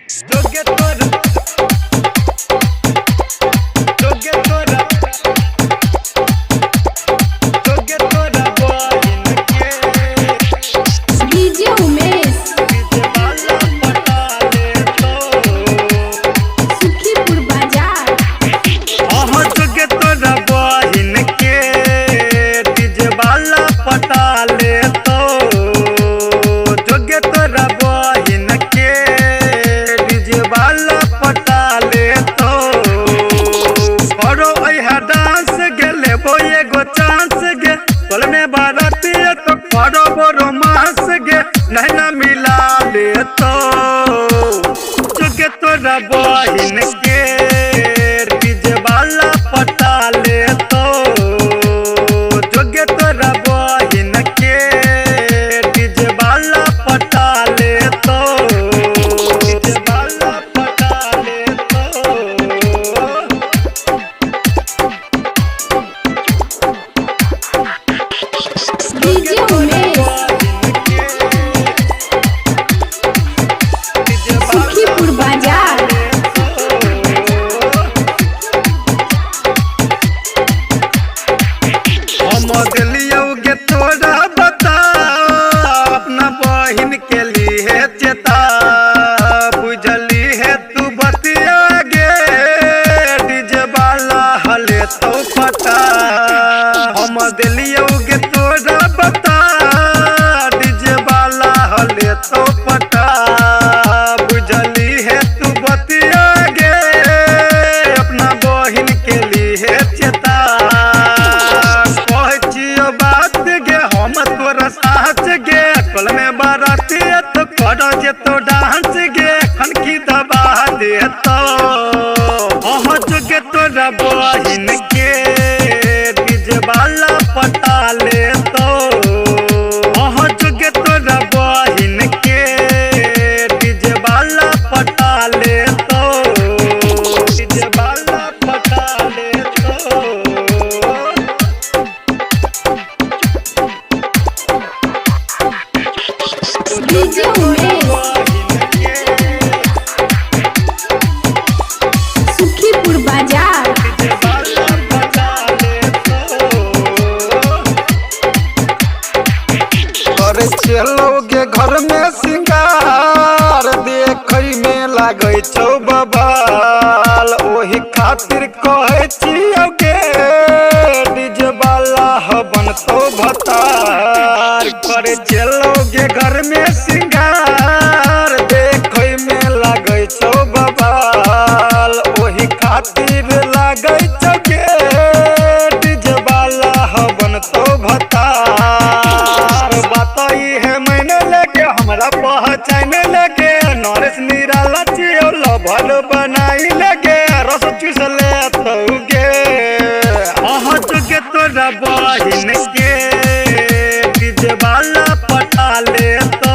जोगे तोरा जोगे तोरा जोगे तोरा बहिन के डीजे उमेश डीजे वाला पटा ले तो सुखीपुर बाजार। आहा जोगे तोरा बहिन के डीजे वाला पटा ले तो जोगे तोरा बहिन के डीजे वाला पटा ले तो करो ऐहा डांस गे लेबो एगो चांस गे तोल में बाराती तो करो वो रोमांस गे नैना मिला ले तो जोगे तोरा बहिन के डीजे वाला पटा ले तो जोगे तोरा बहिन के डीजे वाला पटा ले तो डीजे वाला पटा ले तो डीजे उमेश सुखीपुर बाजार। हम दिलियो गे तोरा बता अपना बहिन के लिए चेता बुझली है तू बतिया गे डीजे वाला हले तो पता हम दिलियो गे तोरा बता डीजे वाला हले तो पता बुझली है तू बतिया गे अपना बहिन के लिए चेता कहचियो बात गे हम तोरा साथ गे कल में बाराती तो कर जे तो डांस गे खन की दबा दे तो अह जोगे तोरा बहिन के डीजे वाला पटा ले तो अह जोगे तोरा बहिन के डीजे वाला पटा ले तो डीजे वाला पटा ले तो डीजे उमेश सुखीपुर बाजार। अरे चलोगे घर में सिंगार देखै में लागै छौ बबाल ओही खातिर कहै छियोगे डीजे वाला हवन तो भतार करे चलोगे घर में सिंगार देखै में लागै छौ बबाल ओही खातिर लागै छौगे डीजे वाला हवन तो भतार बताई है मैंने लेके हमरा पहचान लगे नरेश निराला चियो लभल बनाई लगे रस चूस ले तौगे अहाँ जोगे तोरा बहिन के डीजे वाला पटा ले तो